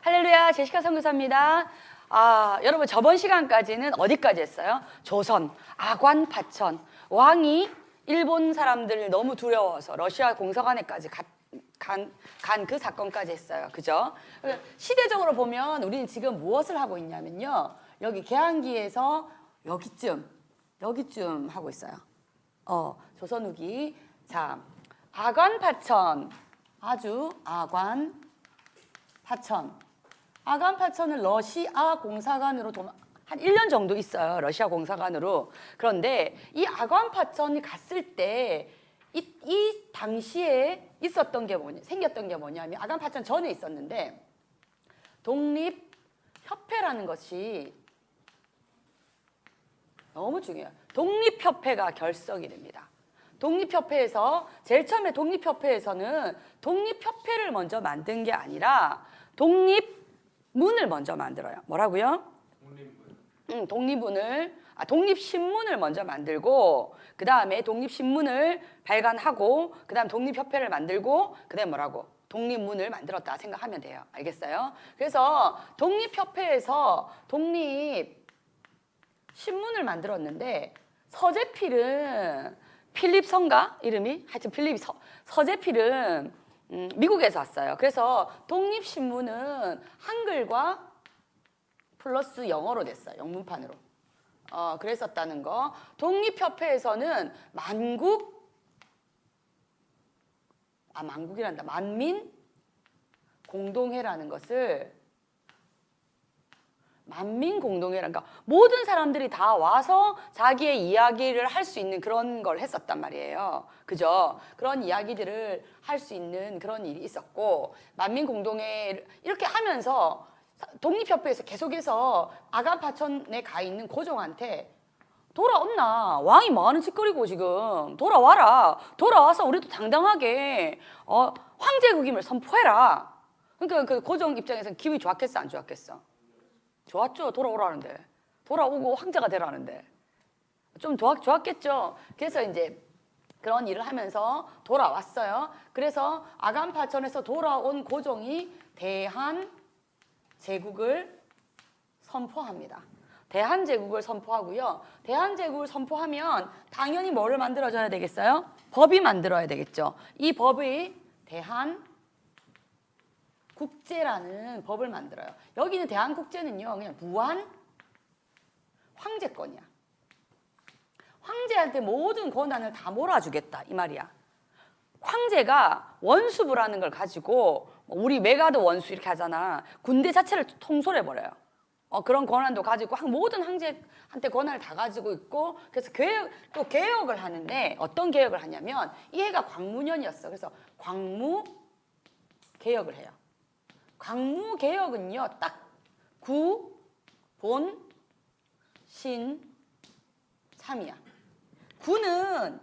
할렐루야, 제시카 선교사입니다. 여러분 저번 시간까지는 어디까지 했어요? 조선, 아관 파천, 왕이 일본 사람들을 너무 두려워서 러시아 공사관에까지 간 그 사건까지 했어요. 그죠? 시대적으로 보면 우리는 지금 무엇을 하고 있냐면요. 여기 개항기에서 여기쯤 하고 있어요. 조선 후기. 자, 아관 파천. 아주 아관 파천. 아관 파천은 러시아 공사관으로 한 1년 정도 있어요. 러시아 공사관으로. 그런데 이 아관 파천이 갔을 때 이 당시에 생겼던 게 뭐냐면 아관 파천 전에 있었는데 독립협회라는 것이 너무 중요해요. 독립협회가 결성이 됩니다. 독립협회에서 제일 처음에 독립협회에서는 독립협회를 먼저 만든 게 아니라 독립문을 먼저 만들어요. 뭐라고요? 독립신문을 먼저 만들고 그 다음에 독립신문을 발간하고 그 다음 독립협회를 만들고 그 다음에 뭐라고? 독립문을 만들었다 생각하면 돼요. 알겠어요? 그래서 독립협회에서 독립신문을 만들었는데 서재필은 필립선가 이름이? 하여튼 서재필은 미국에서 왔어요. 그래서 독립신문은 한글과 플러스 영어로 됐어요. 영문판으로. 그랬었다는 거. 독립협회에서는 만민 공동회라는 것을 그러니까 모든 사람들이 다 와서 자기의 이야기를 할 수 있는 그런 걸 했었단 말이에요. 그죠? 그런 이야기들을 할 수 있는 그런 일이 있었고 만민공동회 이렇게 하면서 독립협회에서 계속해서 아간파천에 가 있는 고종한테 돌아온나? 왕이 뭐하는 짓거리고 지금 돌아와라. 돌아와서 우리도 당당하게 황제국임을 선포해라. 그러니까 그 고종 입장에서는 기분이 좋았겠어, 안 좋았겠어? 좋았죠. 돌아오라는데. 돌아오고 황제가 되라는데. 좀 좋았겠죠. 그래서 이제 그런 일을 하면서 돌아왔어요. 그래서 아간파천에서 돌아온 고종이 대한제국을 선포합니다. 대한제국을 선포하고요. 대한제국을 선포하면 당연히 뭐를 만들어줘야 되겠어요? 법이 만들어야 되겠죠. 이 법이 대한국제라는 법을 만들어요. 여기는 대한국제는요, 그냥 무한 황제권이야. 황제한테 모든 권한을 다 몰아주겠다 이 말이야. 황제가 원수부라는 걸 가지고 우리 메가드 원수 이렇게 하잖아. 군대 자체를 통솔해버려요. 그런 권한도 가지고 모든 황제한테 권한을 다 가지고 있고 그래서 개혁을 하는데 어떤 개혁을 하냐면 이 해가 광무년이었어. 그래서 광무개혁을 해요. 광무개혁은요 딱 구, 본, 신, 참이야. 구는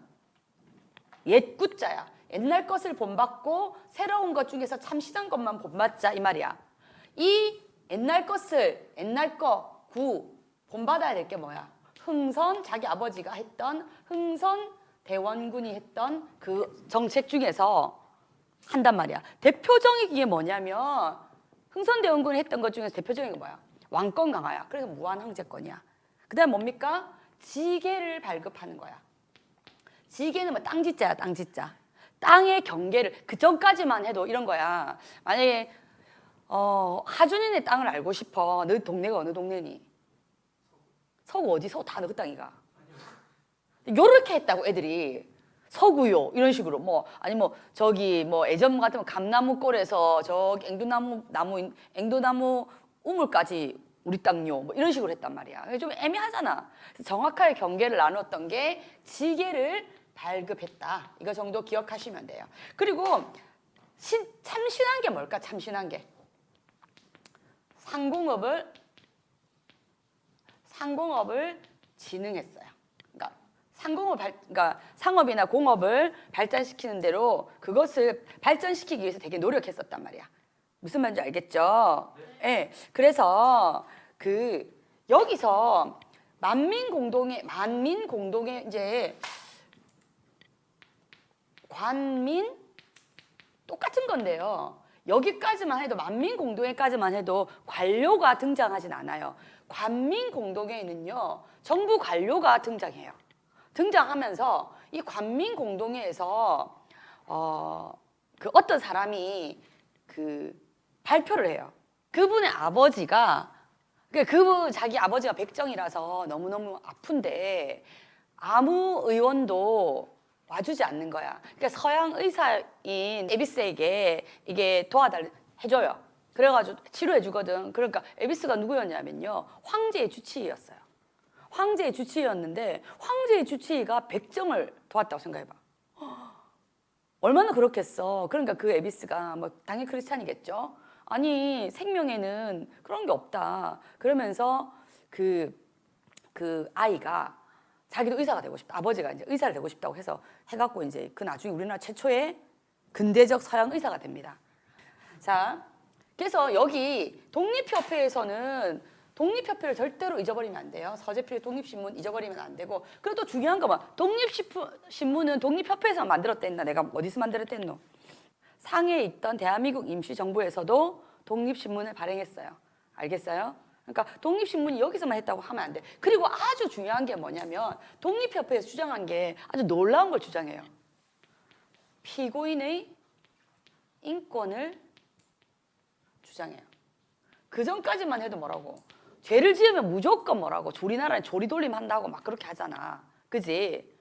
옛 구자야. 옛날 것을 본받고 새로운 것 중에서 참신한 것만 본받자 이 말이야. 이 옛날 거 구 본받아야 될 게 뭐야? 자기 아버지가 했던 흥선 대원군이 했던 그 정책 중에서 한단 말이야. 대표적인 게 뭐냐면 흥선 대원군이 했던 것 중에서 대표적인 게 뭐야? 왕권 강화야. 그래서 무한 황제권이야. 그 다음 뭡니까? 지계를 발급하는 거야. 지계는 뭐 땅짓자야, 땅짓자. 땅의 경계를 그 전까지만 해도 이런 거야. 만약에 하준이네 땅을 알고 싶어. 너 동네가 어느 동네니? 서구 어디? 서구 다 너 그 땅이가. 요렇게 했다고 애들이 서구요 이런 식으로 저기 예전 같으면 감나무골에서 저기 앵도나무 우물까지 우리 땅요 이런 식으로 했단 말이야. 좀 애매하잖아. 그래서 정확하게 경계를 나눴던 게 지계를 발급했다. 이거 정도 기억하시면 돼요. 그리고 참신한 게 뭘까? 참신한 게 상공업을 진흥했어요. 그러니까 상업이나 공업을 발전시키는 대로 그것을 발전시키기 위해서 되게 노력했었단 말이야. 무슨 말인지 알겠죠? 네. 그래서 여기서 만민공동의 이제 관민 똑같은 건데요. 여기까지만 해도 만민공동회까지만 해도 관료가 등장하진 않아요. 관민공동회에는요 정부 관료가 등장해요. 등장하면서 이 관민공동회에서 그 어떤 사람이 그 발표를 해요. 그분의 아버지가 자기 아버지가 백정이라서 너무너무 아픈데 아무 의원도 와주지 않는 거야. 그러니까 서양 의사인 에비스에게 이게 해줘요. 그래가지고 치료해주거든. 그러니까 에비스가 누구였냐면요. 황제의 주치의였어요. 황제의 주치의였는데 황제의 주치의가 백정을 도왔다고 생각해봐. 얼마나 그렇겠어. 그러니까 그 에비스가 뭐 당연히 크리스찬이겠죠. 아니 생명에는 그런 게 없다. 그러면서 그 아이가 자기도 의사가 되고 싶다. 아버지가 이제 의사를 되고 싶다고 해갖고 이제 그 나중에 우리나라 최초의 근대적 서양 의사가 됩니다. 자, 그래서 여기 독립협회에서는 독립협회를 절대로 잊어버리면 안 돼요. 서재필 독립신문 잊어버리면 안 되고. 그리고 또 중요한 거 봐. 독립신문은 독립협회에서 만들었댔나? 내가 어디서 만들었댔노? 상해에 있던 대한민국 임시정부에서도 독립신문을 발행했어요. 알겠어요? 그러니까 독립신문이 여기서만 했다고 하면 안 돼. 그리고 아주 중요한 게 뭐냐면 독립협회에서 주장한 게 아주 놀라운 걸 주장해요. 피고인의 인권을 주장해요. 그 전까지만 해도 뭐라고? 죄를 지으면 무조건 뭐라고? 우리나라에 조리돌림 한다고 막 그렇게 하잖아. 그지?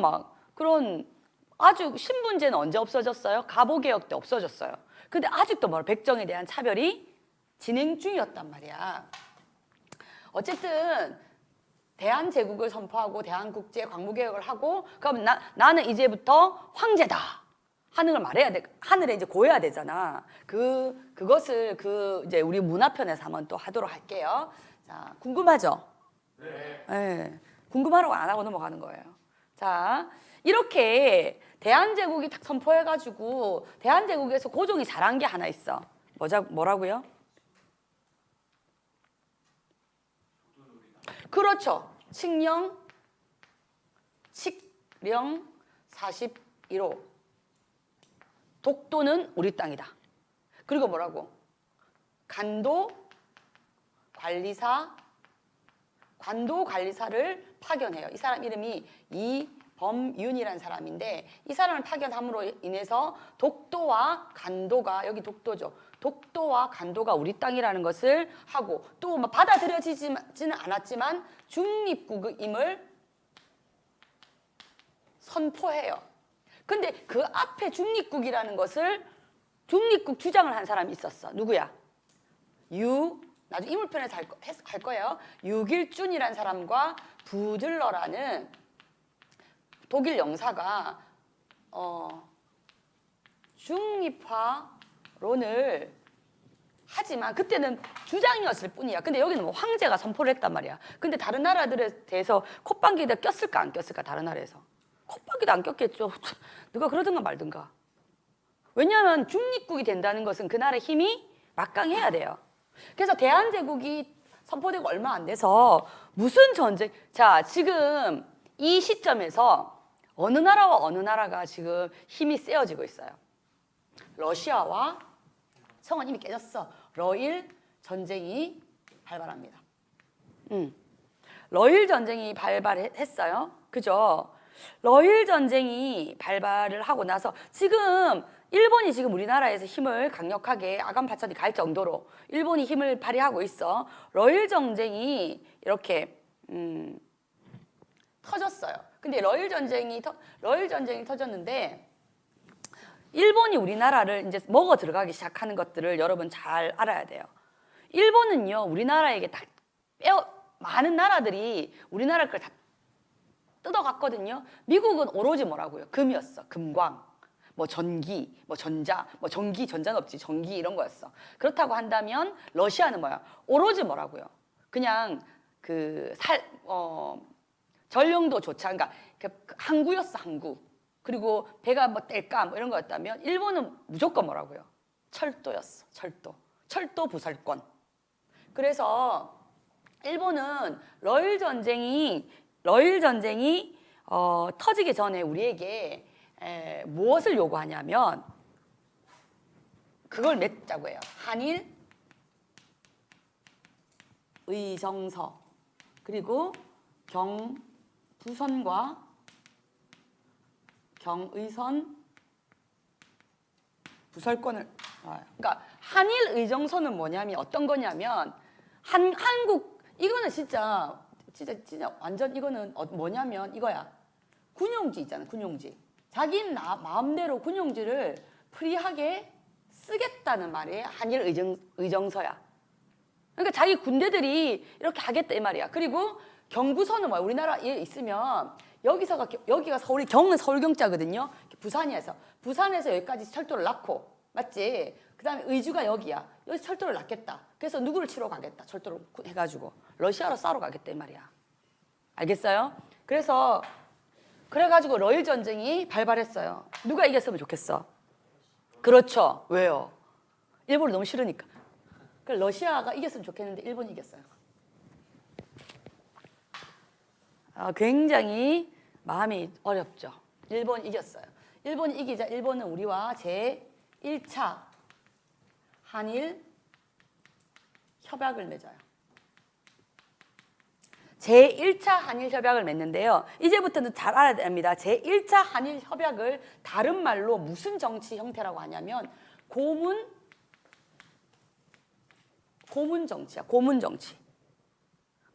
막 그런 아주 신분제는 언제 없어졌어요? 갑오개혁 때 없어졌어요. 근데 아직도 백정에 대한 차별이 진행 중이었단 말이야. 어쨌든 대한제국을 선포하고 대한국제 광무개혁을 하고 그럼 나는 이제부터 황제다 하는 걸 말해야 돼. 하늘에 이제 고해야 되잖아. 그것을 이제 우리 문화편에서 한번 또 하도록 할게요. 자, 궁금하죠? 네. 네. 궁금하라고 안 하고 넘어가는 거예요. 자, 이렇게 대한제국이 딱 선포해가지고 대한제국에서 고종이 잘한 게 하나 있어. 뭐라고요? 그렇죠. 칙령 41호. 독도는 우리 땅이다. 그리고 뭐라고? 관도관리사를 파견해요. 이 사람 이름이 이범윤이라는 사람인데 이 사람을 파견함으로 인해서 독도와 간도가 여기 독도죠. 독도와 간도가 우리 땅이라는 것을 하고 또 받아들여지지는 않았지만 중립국임을 선포해요. 근데 그 앞에 중립국이라는 것을 중립국 주장을 한 사람이 있었어. 누구야? 나중에 인물편에서 할 거예요. 유길준이라는 사람과 부들러라는 독일 영사가 중립화론을 하지만 그때는 주장이었을 뿐이야. 근데 여기는 황제가 선포를 했단 말이야. 근데 다른 나라들에 대해서 콧방귀에다 꼈을까 안 꼈을까? 다른 나라에서 콧방귀도 안 꼈겠죠. 누가 그러든가 말든가. 왜냐하면 중립국이 된다는 것은 그 나라의 힘이 막강해야 돼요. 그래서 대한제국이 선포되고 얼마 안 돼서 무슨 전쟁? 자, 지금 이 시점에서 어느 나라와 어느 나라가 지금 힘이 세어지고 있어요. 러시아와 성은 이미 깨졌어. 러일 전쟁이 발발합니다. 러일 전쟁이 발발했어요. 그죠? 러일 전쟁이 발발을 하고 나서 지금 일본이 지금 우리나라에서 힘을 강력하게 아간파천이 갈 정도로 일본이 힘을 발휘하고 있어. 러일 전쟁이 이렇게 터졌어요. 근데 러일 전쟁이 터졌는데 일본이 우리나라를 이제 먹어 들어가기 시작하는 것들을 여러분 잘 알아야 돼요. 일본은요 우리나라에게 다 많은 나라들이 우리나라 걸 다 뜯어갔거든요. 미국은 오로지 뭐라고요? 금이었어. 금광, 전기, 전자, 전기, 전자는 없지. 전기 이런 거였어. 그렇다고 한다면 러시아는 뭐야? 오로지 뭐라고요? 그냥 전령도조차, 그러니까 항구였어, 항구. 그리고 배가 뗄까 이런 거였다면 일본은 무조건 뭐라고요? 철도였어, 철도 부설권. 그래서 일본은 러일 전쟁이 터지기 전에 우리에게 무엇을 요구하냐면 그걸 맺자고 해요. 한일 의정서 그리고 경부선과 경의선 부설권을 그러니까 한일 의정서는 뭐냐면 어떤 거냐면 한국 이거는 진짜 완전 이거는 뭐냐면 이거야. 군용지 있잖아. 군용지. 자기 마음대로 군용지를 프리하게 쓰겠다는 말이에요. 한일 의정서야. 그러니까 자기 군대들이 이렇게 하겠다 이 말이야. 그리고 경부선은 뭐야? 우리나라에 있으면 여기가 서울이 경은 서울경자거든요. 부산에서 여기까지 철도를 놨고 맞지? 그 다음에 의주가 여기야. 여기 철도를 놨겠다. 그래서 누구를 치러 가겠다. 철도를 해가지고 러시아로 싸우러 가겠다 이 말이야. 알겠어요? 그래가지고 러일 전쟁이 발발했어요. 누가 이겼으면 좋겠어? 그렇죠. 왜요? 일본이 너무 싫으니까. 러시아가 이겼으면 좋겠는데 일본이 이겼어요. 굉장히 마음이 어렵죠. 일본이 이겼어요. 일본이 이기자 일본은 우리와 제1차 한일 협약을 맺어요. 제1차 한일 협약을 맺는데요. 이제부터는 잘 알아야 됩니다. 제1차 한일 협약을 다른 말로 무슨 정치 형태라고 하냐면 고문 정치야. 고문 정치.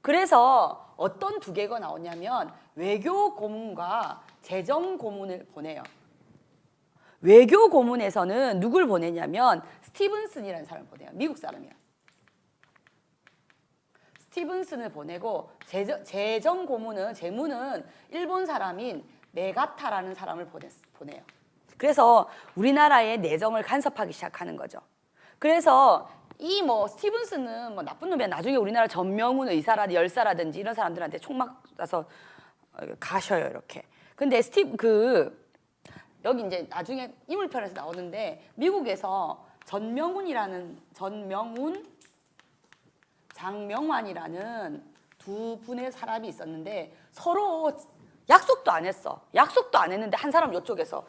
그래서 어떤 두 개가 나오냐면 외교 고문과 재정 고문을 보내요. 외교 고문에서는 누굴 보내냐면 스티븐슨이라는 사람을 보내요. 미국 사람이야. 스티븐슨을 보내고 재정 고문은 재무는 일본 사람인 메가타라는 사람을 보내요. 그래서 우리나라의 내정을 간섭하기 시작하는 거죠. 그래서 이 스티븐슨은 나쁜 놈이야. 나중에 우리나라 전명훈 의사라든지 열사라든지 이런 사람들한테 총 맞아서 가셔요 이렇게. 근데 여기 이제 나중에 인물편에서 나오는데 미국에서 장명환이라는 두 분의 사람이 있었는데 서로 약속도 안 했어. 약속도 안 했는데 한 사람은 이쪽에서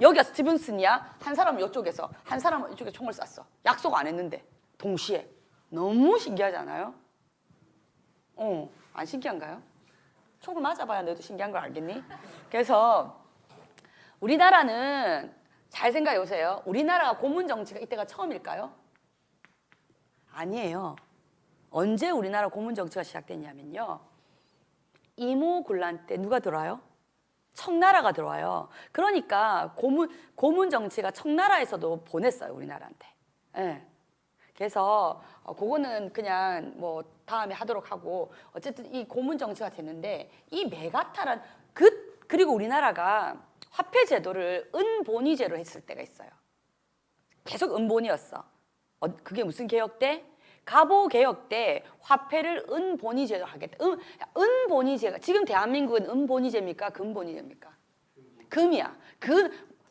여기가 스티븐슨이야. 한 사람은 이쪽에서 한 사람은 이쪽에 총을 쐈어. 약속 안 했는데 동시에. 너무 신기하지 않아요? 안 신기한가요? 총을 맞아봐야 너도 신기한 걸 알겠니? 그래서 우리나라는 잘 생각해 보세요. 우리나라가 고문 정치가 이때가 처음일까요? 아니에요. 언제 우리나라 고문 정치가 시작됐냐면요. 이모군란 때 누가 들어와요? 청나라가 들어와요. 그러니까 고문 정치가 청나라에서도 보냈어요, 우리나라한테. 네. 그래서 그거는 그냥 다음에 하도록 하고 어쨌든 이 고문 정치가 됐는데 이 메가타란 그리고 우리나라가 화폐 제도를 은본위제로 했을 때가 있어요. 계속 은본위였어. 그게 무슨 개혁 때? 갑오 개혁 때 화폐를 은본위제로 하겠다. 은본위제가 지금 대한민국은 은본위제입니까? 금본위제입니까? 금이야.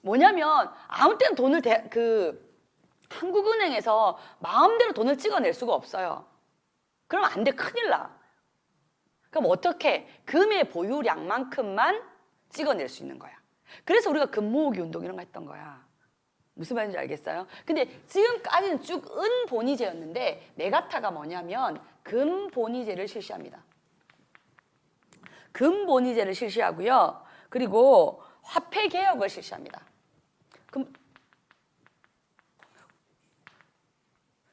뭐냐면 아무 때나 돈을 한국은행에서 마음대로 돈을 찍어낼 수가 없어요. 그럼 안 돼. 큰일 나. 그럼 어떻게? 금의 보유량만큼만 찍어낼 수 있는 거야. 그래서 우리가 금 모으기 운동 이런 거 했던 거야. 무슨 말인지 알겠어요? 근데 지금까지는 쭉 은본위제였는데 메가타가 뭐냐면 금본위제를 실시합니다. 금본위제를 실시하고요. 그리고 화폐 개혁을 실시합니다.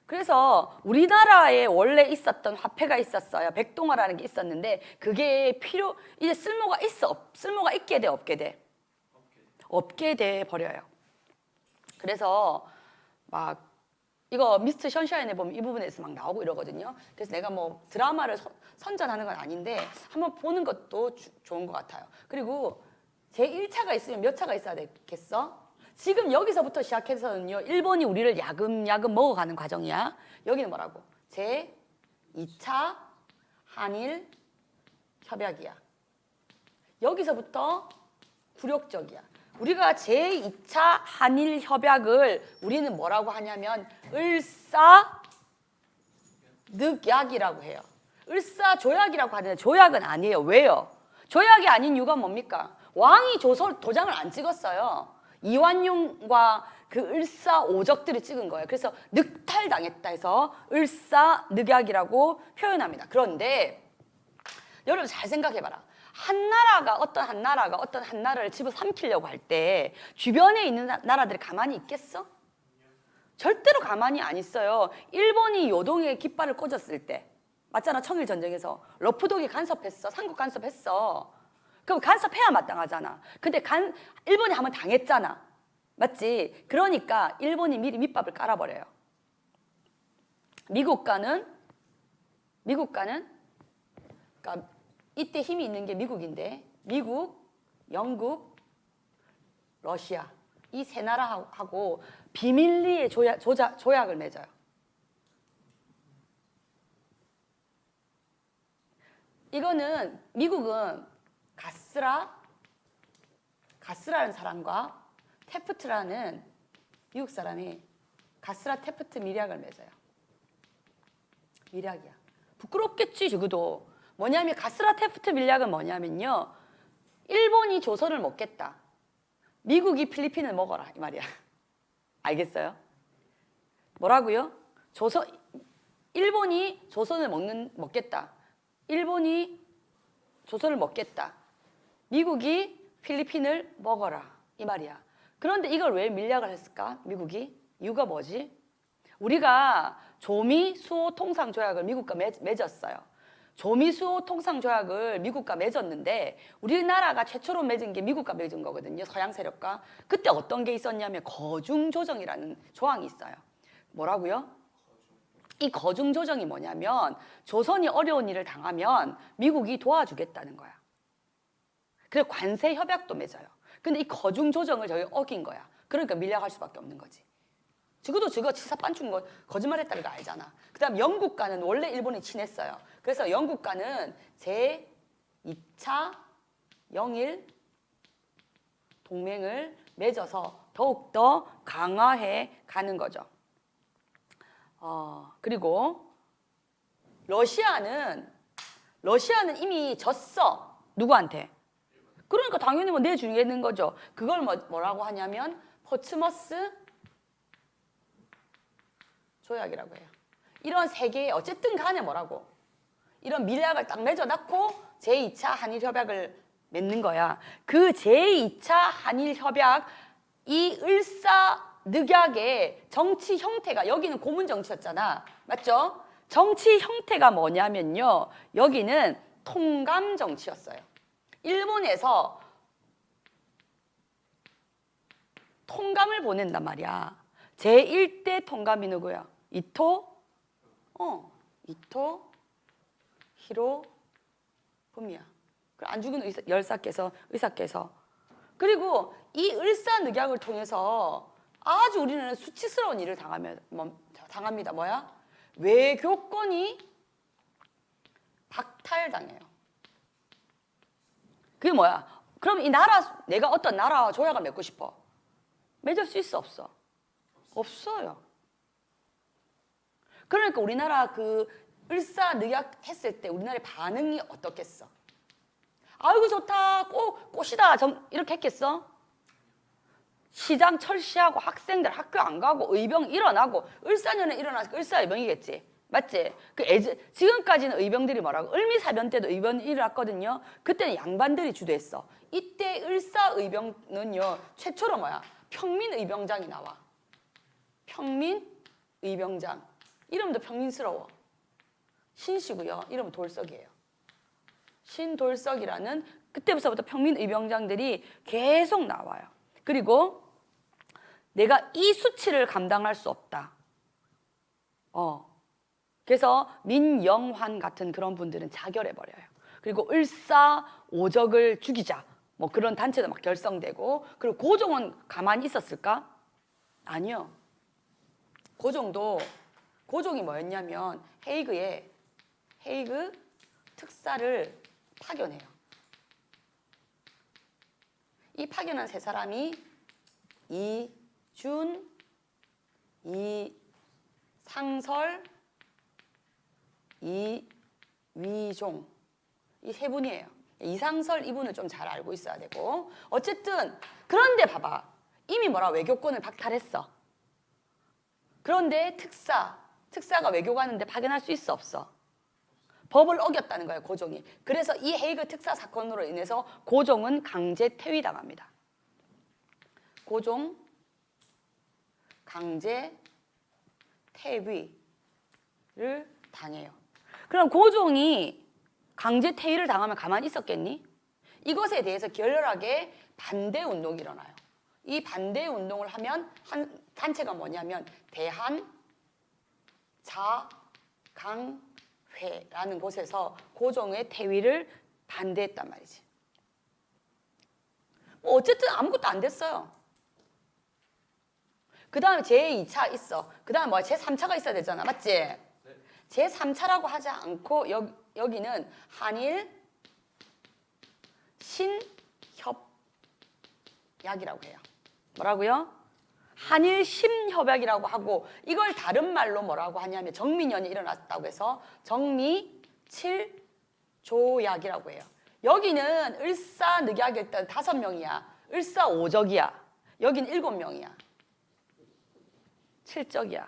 그래서 우리나라에 원래 있었던 화폐가 있었어요. 백동화라는 게 있었는데 그게 이제 쓸모가 있게 돼, 없게 돼? 없게 돼 버려요. 그래서 이거 미스터 션샤인에 보면 이 부분에서 나오고 이러거든요. 그래서 내가 드라마를 선전하는 건 아닌데 한번 보는 것도 좋은 것 같아요. 그리고 제1차가 있으면 몇 차가 있어야 되겠어? 지금 여기서부터 시작해서는요. 일본이 우리를 야금야금 먹어가는 과정이야. 여기는 뭐라고? 제2차 한일 협약이야. 여기서부터 굴욕적이야. 우리가 제2차 한일 협약을 우리는 뭐라고 하냐면 을사늑약이라고 해요. 을사조약이라고 하는데 조약은 아니에요. 왜요? 조약이 아닌 이유가 뭡니까? 왕이 도장을 안 찍었어요. 이완용과 그 을사오적들이 찍은 거예요. 그래서 늑탈당했다 해서 을사늑약이라고 표현합니다. 그런데 여러분 잘 생각해봐라. 어떤 한 나라를 집어삼키려고 할 때 주변에 있는 나라들이 가만히 있겠어? 절대로 가만히 안 있어요. 일본이 요동에 깃발을 꽂았을 때 맞잖아. 청일전쟁에서 러프독이 간섭했어. 삼국 간섭했어. 그럼 간섭해야 마땅하잖아. 근데 일본이 한번 당했잖아. 맞지? 그러니까 일본이 미리 밑밥을 깔아버려요. 미국과는 그러니까 이때 힘이 있는 게 미국인데 미국, 영국, 러시아 이 세 나라하고 비밀리에 조약을 맺어요. 이거는 미국은 가스라는 사람과 테프트라는 미국 사람이 가스라 테프트 밀약을 맺어요. 밀약이야. 부끄럽겠지 저거도. 뭐냐면 가스라 테프트 밀약은 뭐냐면요. 일본이 조선을 먹겠다. 미국이 필리핀을 먹어라 이 말이야. 알겠어요? 뭐라고요? 일본이 조선을 먹겠다. 일본이 조선을 먹겠다. 미국이 필리핀을 먹어라 이 말이야. 그런데 이걸 왜 밀약을 했을까? 미국이? 이유가 뭐지? 우리가 조미수호 통상조약을 미국과 맺었어요. 조미수호 통상조약을 미국과 맺었는데 우리나라가 최초로 맺은 게 미국과 맺은 거거든요. 서양 세력과. 그때 어떤 게 있었냐면 거중조정이라는 조항이 있어요. 뭐라고요? 이 거중조정이 뭐냐면 조선이 어려운 일을 당하면 미국이 도와주겠다는 거야. 그래서 관세 협약도 맺어요. 근데 이 거중조정을 저희 어긴 거야. 그러니까 밀약할 수밖에 없는 거지. 저거 치사 빤춘 거 거짓말했다는 거 알잖아. 그 다음 영국과는 원래 일본이 친했어요. 그래서 영국과는 제2차 영일 동맹을 맺어서 더욱더 강화해 가는 거죠. 그리고 러시아는 이미 졌어. 누구한테? 그러니까 당연히 뭐 내주겠는 거죠. 그걸 뭐라고 하냐면 포츠머스 조약이라고 해요. 이런 세 개의 어쨌든 간에 뭐라고? 이런 밀약을 딱 맺어놨고 제2차 한일협약을 맺는 거야. 그 제2차 한일협약 이 을사늑약의 정치 형태가 여기는 고문 정치였잖아. 맞죠? 정치 형태가 뭐냐면요. 여기는 통감 정치였어요. 일본에서 통감을 보낸단 말이야. 제1대 통감이 누구야? 이토 히로부미야. 안 죽은 의사께서. 그리고 이 을사늑약을 통해서 아주 우리는 수치스러운 일을 당합니다. 뭐야? 외교권이 박탈당해요. 그게 뭐야? 그럼 내가 어떤 나라와 조약을 맺고 싶어. 맺을 수 있어, 없어? 없어요. 그러니까 우리나라 그 을사늑약 했을 때 우리나라의 반응이 어떻겠어? 아이고 좋다, 꽃이다 이렇게 했겠어? 시장 철시하고 학생들 학교 안 가고 의병 일어나고 을사년에 일어나서 을사의병이겠지. 맞지? 지금까지는 의병들이 뭐라고? 을미사변 때도 의병이 일어났거든요. 그때는 양반들이 주도했어. 이때 을사의병은요 최초로 뭐야? 평민의병장이 나와. 평민의병장. 이름도 평민스러워. 신씨고요. 이름은 돌석이에요. 신돌석이라는 그때부터 평민의병장들이 계속 나와요. 그리고 내가 이 수치를 감당할 수 없다. 그래서 민영환 같은 그런 분들은 자결해버려요. 그리고 을사오적을 죽이자. 뭐 그런 단체도 막 결성되고. 그리고 고종은 가만히 있었을까? 아니요. 고종이 뭐였냐면 헤이그 특사를 파견해요. 이 파견한 세 사람이 이준, 이상설, 이위종 이 세 분이에요. 이상설 이분을 좀 잘 알고 있어야 되고 어쨌든 그런데 봐봐. 이미 뭐라 외교권을 박탈했어. 그런데 특사가 외교 가는데 파견할 수 있어 없어? 법을 어겼다는 거예요, 고종이. 그래서 이 헤이그 특사 사건으로 인해서 고종은 강제 퇴위당합니다. 고종 강제 퇴위를 당해요. 그럼 고종이 강제 퇴위를 당하면 가만히 있었겠니? 이것에 대해서 결렬하게 반대 운동이 일어나요. 이 반대 운동을 하면 한 단체가 뭐냐면 대한자강회라는 곳에서 고종의 퇴위를 반대했단 말이지. 뭐 어쨌든 아무것도 안 됐어요. 그 다음에 제2차 있어. 그 다음에 뭐야? 제3차가 있어야 되잖아. 맞지? 네. 제3차라고 하지 않고 여기는 한일 신협약이라고 해요. 뭐라고요? 한일 신협약이라고 하고 이걸 다른 말로 뭐라고 하냐면 정민연이 일어났다고 해서 정미칠조약이라고 해요. 여기는 을사늑약이 일단 5명이야. 을사오적이야. 여긴 7명이야. 7적이야.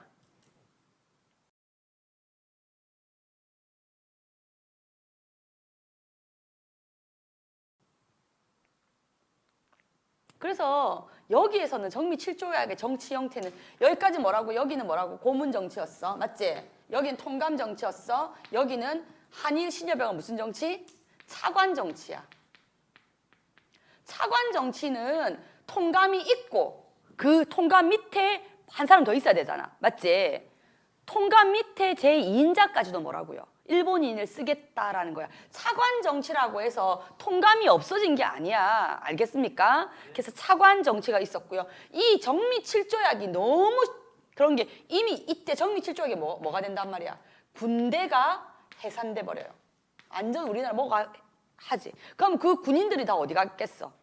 그래서 여기에서는 정미 7조약의 정치 형태는 여기까지 뭐라고 여기는 뭐라고 고문 정치였어. 맞지? 여기는 통감 정치였어. 여기는 한일 신협약은 무슨 정치? 차관 정치야. 차관 정치는 통감이 있고 그 통감 밑에 한 사람 더 있어야 되잖아. 맞지? 통감 밑에 제2인자까지도 뭐라고요? 일본인을 쓰겠다라는 거야. 차관 정치라고 해서 통감이 없어진 게 아니야. 알겠습니까? 그래서 차관 정치가 있었고요. 이 정미 7조약이 너무 그런 게 이미 이때 정미 7조약이 뭐가 된단 말이야? 군대가 해산돼 버려요. 완전 우리나라 뭐가 하지. 그럼 그 군인들이 다 어디 갔겠어?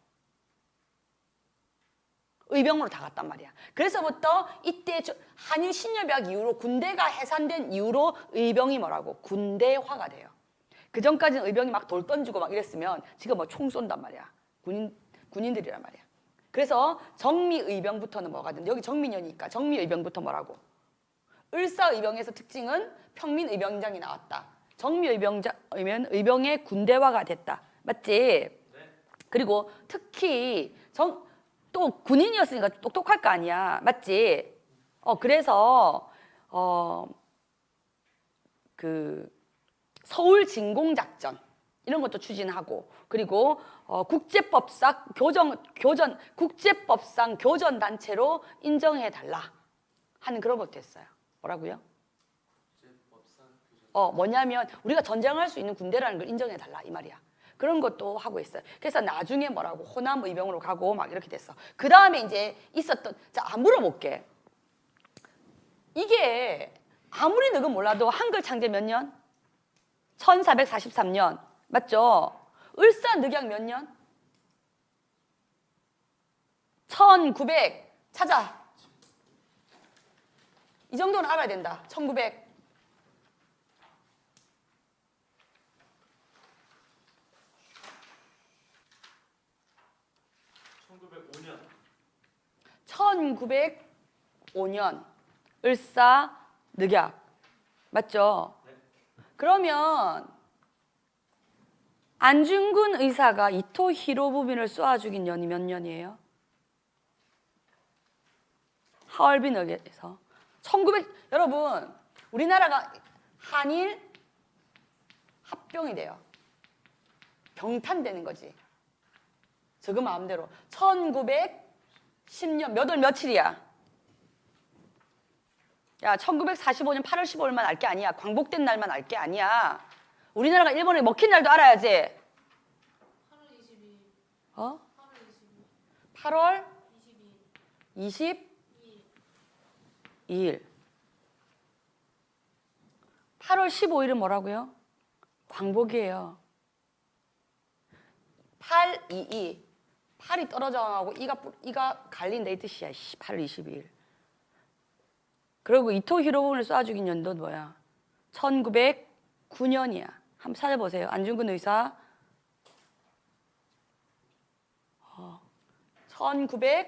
의병으로 다 갔단 말이야. 그래서부터 이때 한일 신협약 이후로 군대가 해산된 이후로 의병이 뭐라고? 군대화가 돼요. 그 전까지는 의병이 막 돌 던지고 막 이랬으면 지금 뭐 총 쏜단 말이야. 군인들이란 말이야. 그래서 정미의병부터는 뭐가 된다. 여기 정민연이니까 정미의병부터 뭐라고? 을사의병에서 특징은 평민의병장이 나왔다. 정미의병이면 의병의 군대화가 됐다. 맞지? 네. 그리고 특히 또 군인이었으니까 똑똑할 거 아니야. 맞지? 그래서 그 서울 진공 작전 이런 것도 추진하고 그리고 국제법상 교전 단체로 인정해 달라 하는 그런 것도 했어요. 뭐라고요? 뭐냐면 우리가 전쟁할 수 있는 군대라는 걸 인정해 달라 이 말이야. 그런 것도 하고 있어요. 그래서 나중에 뭐라고 호남 의병으로 가고 막 이렇게 됐어. 그 다음에 이제 있었던 물어볼게. 이게 아무리 너가 몰라도 한글 창제 몇 년? 1443년 맞죠? 을사늑약 몇 년? 1900 찾아. 이 정도는 알아야 된다. 1900 1905년 을사늑약 맞죠? 네. 그러면 안중근 의사가 이토 히로부미를 쏘아 죽인 년이 몇 년이에요? 하얼빈역에서 여러분 우리나라가 한일 합병이 돼요. 병탄되는 거지. 저그 마음대로 1910년 몇 월 며칠이야? 야 1945년 8월 15일만 알 게 아니야. 광복된 날만 알 게 아니야. 우리나라가 일본에 먹힌 날도 알아야지. 8월 22일. 8월 22일. 8월 15일은 뭐라고요? 광복이에요. 822. 8이 떨어져 나가고 이가 갈린다 이 뜻이야. 8월 22일. 그리고 이토 히로부미를 쏴 죽인 연도는 뭐야? 1909년이야. 한번 찾아보세요. 안중근 의사 1909년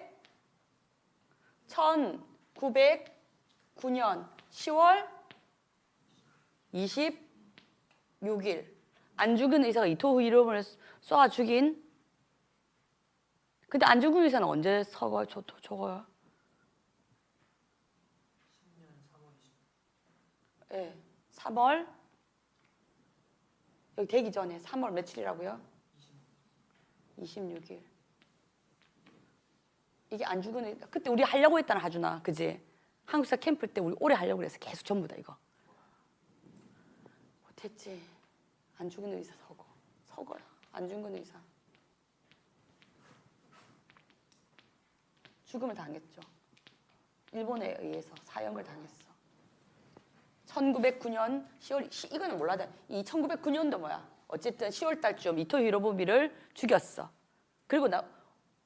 1909년 10월 26일 안중근 의사가 이토 히로부미를 쏴 죽인. 근데 안중근 의사는 언제 서거요? 저거요? 10년 3월 20일. 네, 3월 여기 되기 전에 3월 며칠이라고요? 26일. 이게 안중근 의사 그때 우리 하려고 했잖아 하준아, 그지? 한국사 캠프 때 우리 오래 하려고 그랬어. 계속 전부 다 이거 못했지. 안중근 의사 서거야. 안중근 의사 죽음을 당했죠. 일본에 의해서 사형을 당했어. 1909년 10월 이거는 몰라도 이 1909년도 뭐야? 어쨌든 10월 달쯤 이토 히로부미를 죽였어. 그리고 나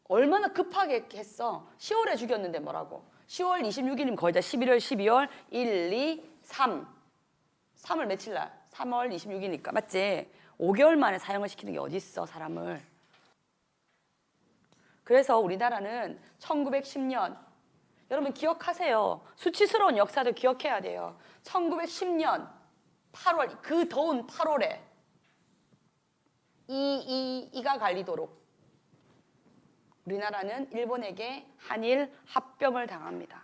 얼마나 급하게 했어. 10월에 죽였는데 뭐라고? 10월 26일이면 거의 다 11월, 12월 1, 2, 3. 3월 며칠 날? 3월 26일이니까 맞지? 5개월 만에 사형을 시키는 게 어디 있어 사람을. 그래서 우리나라는 1910년 여러분 기억하세요. 수치스러운 역사도 기억해야 돼요. 1910년 8월 그 더운 8월에 이가 갈리도록 우리나라는 일본에게 한일 합병을 당합니다.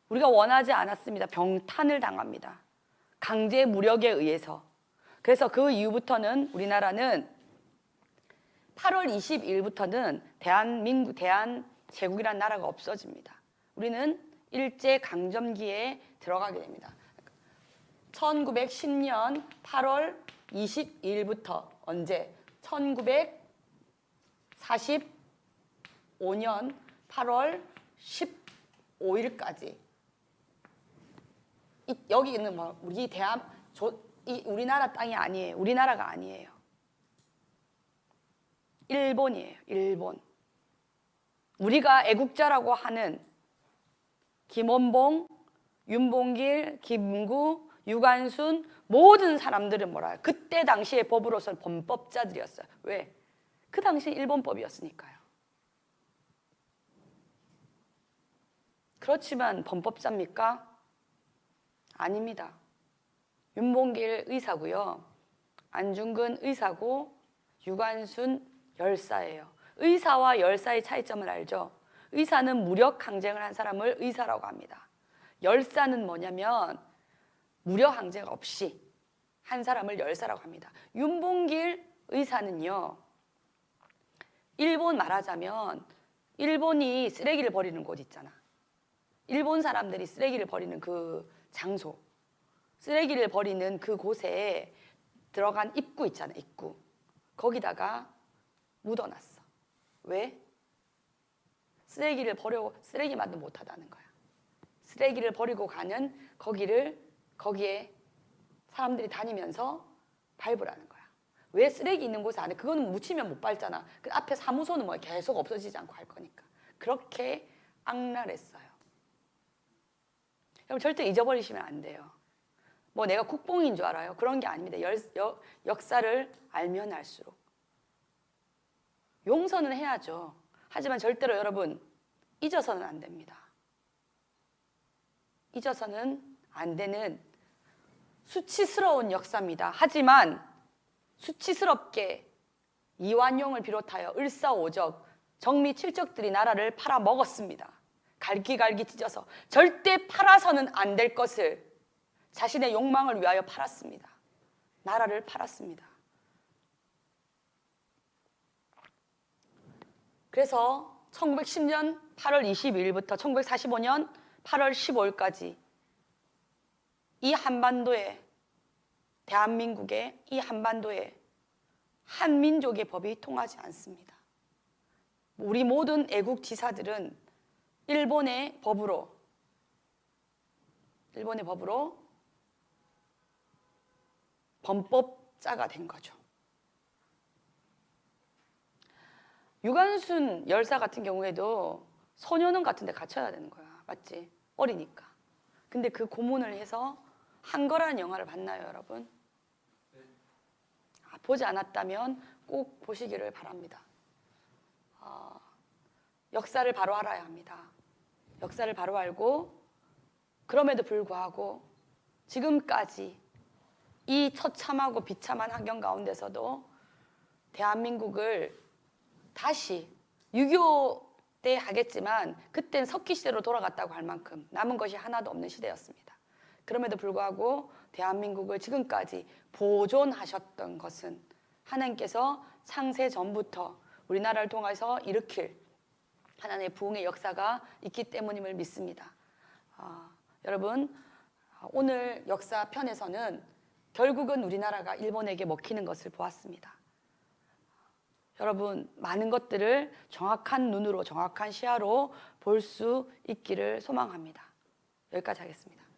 우리가 원하지 않았습니다. 병탄을 당합니다. 강제 무력에 의해서. 그래서 그 이후부터는 우리나라는 8월 22일부터는 대한제국이라는 나라가 없어집니다. 우리는 일제강점기에 들어가게 됩니다. 1910년 8월 22일부터 언제? 1945년 8월 15일까지 여기 있는 뭐 우리나라 땅이 아니에요. 우리나라가 아니에요. 일본이에요. 일본. 우리가 애국자라고 하는 김원봉, 윤봉길, 김구, 유관순 모든 사람들은 뭐라 해요? 그때 당시의 법으로서는 범법자들이었어요. 왜? 그 당시 일본법이었으니까요. 그렇지만 범법자입니까? 아닙니다. 윤봉길 의사고요. 안중근 의사고 유관순 열사예요. 의사와 열사의 차이점을 알죠? 의사는 무력 항쟁을 한 사람을 의사라고 합니다. 열사는 뭐냐면 무력 항쟁 없이 한 사람을 열사라고 합니다. 윤봉길 의사는요. 일본 말하자면 일본이 쓰레기를 버리는 곳 있잖아. 일본 사람들이 쓰레기를 버리는 그 장소, 쓰레기를 버리는 그 곳에 들어간 입구 있잖아. 입구. 거기다가 묻어놨어. 왜? 쓰레기를 버리고 쓰레기만도 못하다는 거야. 쓰레기를 버리고 가는 거기에 사람들이 다니면서 밟으라는 거야. 왜 쓰레기 있는 곳에 안 해? 그거는 묻히면 못 밟잖아. 그 앞에 사무소는 뭐 계속 없어지지 않고 할 거니까. 그렇게 악랄했어요. 여러분 절대 잊어버리시면 안 돼요. 뭐 내가 국뽕인 줄 알아요? 그런 게 아닙니다. 역사를 알면 알수록. 용서는 해야죠. 하지만 절대로 여러분 잊어서는 안 됩니다. 잊어서는 안 되는 수치스러운 역사입니다. 하지만 수치스럽게 이완용을 비롯하여 을사오적, 정미 칠적들이 나라를 팔아먹었습니다. 갈기갈기 찢어서 절대 팔아서는 안 될 것을 자신의 욕망을 위하여 팔았습니다. 나라를 팔았습니다. 그래서 1910년 8월 22일부터 1945년 8월 15일까지 이 한반도에 대한민국의 이 한반도에 한민족의 법이 통하지 않습니다. 우리 모든 애국지사들은 일본의 법으로 범법자가 된 거죠. 유관순 열사 같은 경우에도 소년원 같은 데 갇혀야 되는 거야. 맞지? 어리니까. 근데 그 고문을 해서 한 거라는 영화를 봤나요, 여러분? 네. 보지 않았다면 꼭 보시기를 바랍니다. 역사를 바로 알아야 합니다. 역사를 바로 알고 그럼에도 불구하고 지금까지 이 처참하고 비참한 환경 가운데서도 대한민국을 다시 6.25 때 하겠지만 그땐 석기 시대로 돌아갔다고 할 만큼 남은 것이 하나도 없는 시대였습니다. 그럼에도 불구하고 대한민국을 지금까지 보존하셨던 것은 하나님께서 창세 전부터 우리나라를 통해서 일으킬 하나님의 부흥의 역사가 있기 때문임을 믿습니다. 여러분, 오늘 역사 편에서는 결국은 우리나라가 일본에게 먹히는 것을 보았습니다. 여러분, 많은 것들을 정확한 눈으로, 정확한 시야로 볼 수 있기를 소망합니다. 여기까지 하겠습니다.